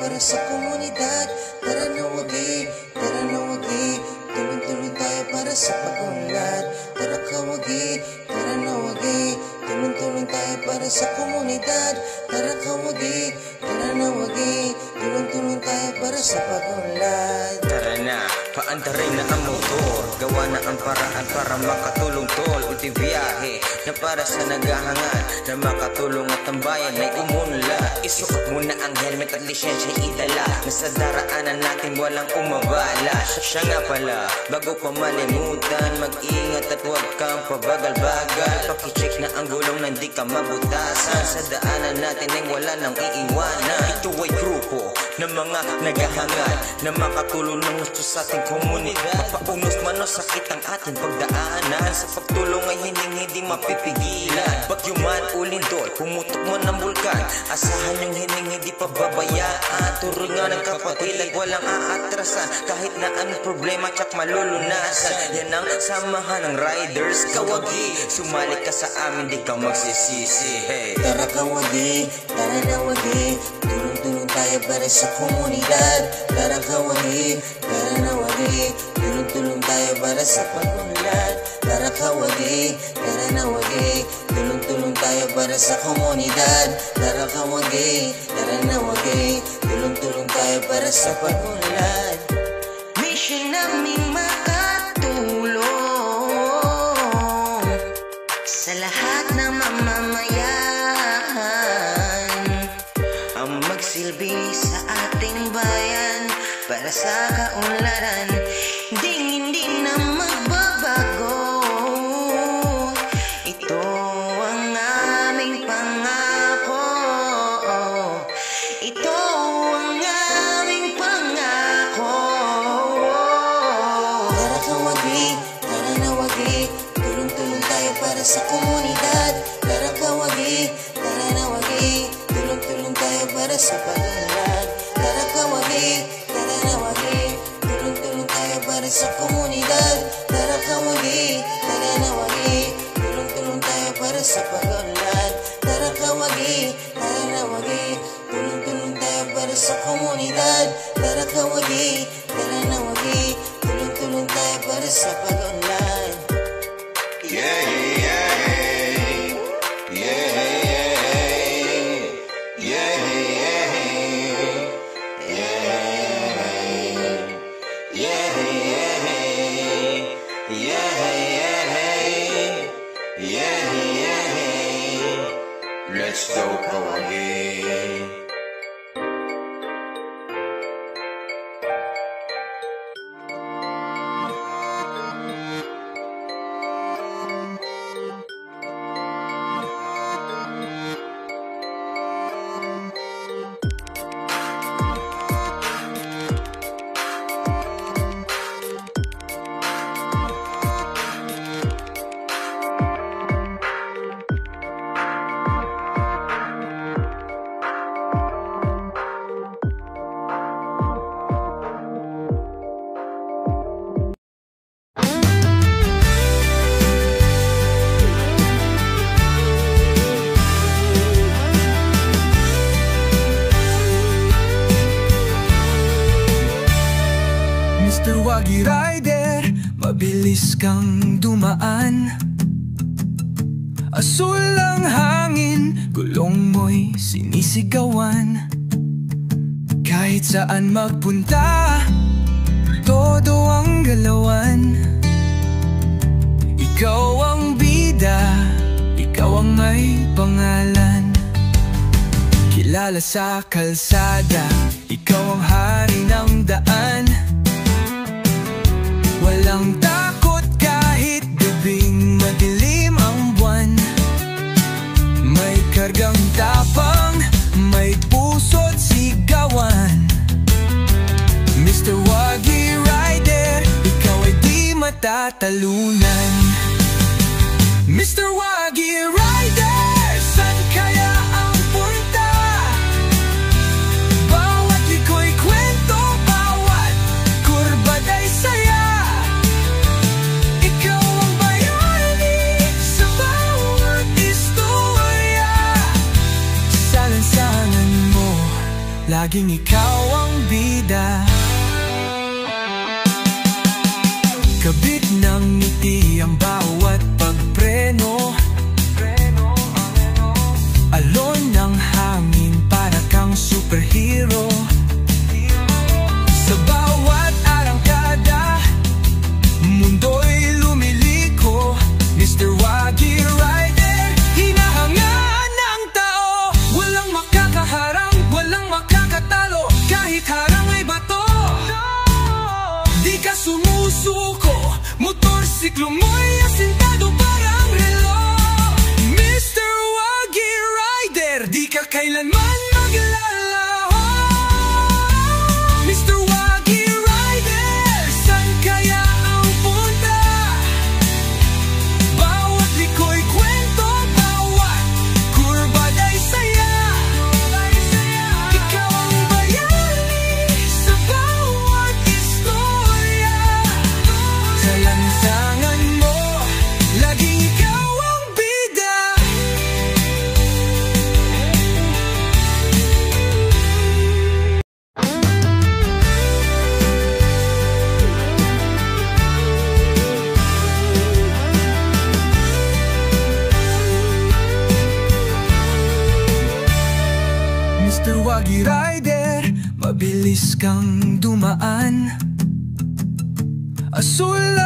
para sa komunidad. Tara na wagi, tara na wagi, tulong-tulong tayo para sa pag-unlad. Tara ka wagi, tara na wagi, tulong-tulong tayo para sa komunidad. Tara ka wagi, tara na wagi, tulong-tulong tayo para sa pag-unlad. Tara na, paanda rin na ang motor, gawa na ang paraan para makatulong tol. Ulti biyahe na para sa naghahangad, na makatulong at ang bayan ay umunlad. Isuot muna ang helmet at lisensya idala, na sa daraanan natin walang umabala. Siya nga pala, bago pa malimutan, mag-ingat at huwag kang pabagal-bagal. Pakicheck na ang gulong na di ka mabutasan, sa daanan natin ay wala nang iiwanan. Ito ay grupo ng mga naghahangad, na makatulong ng gusto sa ating komunidad. Mapaunos man o sakit ang ating pagdaanan, sa pagtulong ay hindi mapipigilan. Bagyo man ulindol, pumutok man ang bulkan, asahan yung hindi pababayaan. Turingan ng kapatid at walang aatrasan, kahit na anong problema tsak malulunasan. Yan ang samahan ng riders kawagi, sumali ka sa amin di ka magsisisi. Hey. Tara ka wagi, tara na wagi, tulong-tulong tayo para sa komunidad. Tara ka wagi, tara na wagi, tulong-tulong tayo para sa pag-unlad. Tara ka wagi, tara na wagi, tulong-tulong tayo para sa komunidad. Tara ka wagi, tara na wagi, tulong-tulong tayo para sa pag-unlad. Mission namin makatulong sa lahat ng mamamayan, ang magsilbi sa ating bayan para sa kaunlaran. Hindi na magbabago, ito ang aming pangako, ito ang aming pangako. Tara ka wagi, tara na wagi, tulong-tulong tayo para sa komunidad. Tara ka wagi, tara na wagi, tulong-tulong tayo para sa pag-unlad. Tara ka wagi, tara na wagi, tulong-tulong tayo para sa komunidad. Tara ka wagi, tara na wagi, tulong-tulong tayo para sa pag-unlad. Tara ka wagi, tara na wagi, tulong-tulong tayo para sa komunidad. Tara ka wagi, tara na wagi, tulong-tulong tayo para sa pag-unlad. Yeah, yeah, yeah, yeah, yeah, let's go kawagi. Mr. Wagi Rider, mabilis kang dumaan. Asul ang hangin, gulong mo'y sinisigawan. Kahit saan magpunta, todo ang galawan. Ikaw ang bida, ikaw ang may pangalan. Kilala sa kalsada, ikaw ang hari ng daan. Walang takot kahit gabing madilim ang buwan. May kargang tapang, may puso't sigawan. Mr. Wagi Rider, ikaw ay di matatalunan. Mr. Wagi Rider, saan kaya ang punta? Bawat liko'y kwento, bawat kurba ay saya. laging ikaw ang bida. Kabit ng ngiti ang bawat pagpreno, alon ng hangin para kang superhero. Sa bawat arangkada, mundo'y lumiliko. Mr. Wagi Rider, hinahangaan ng tao. Walang makakaharang, walang makakatalo, kahit harang ay bato. Di ka sumusuko, motorsiklo mo'y asintado parang relo. Mr. Wagi Rider, di ka kailanman maglalaho. Mr. Wagi Rider, san kaya ang punta? Bawat liko'y kwento, bawat kurba ay saya. Ikaw ang bayani sa bawat istorya. Sa lansangan mo, laging ikaw ang bida. Mr. Wagi Rider, mabilis kang dumaan. Asul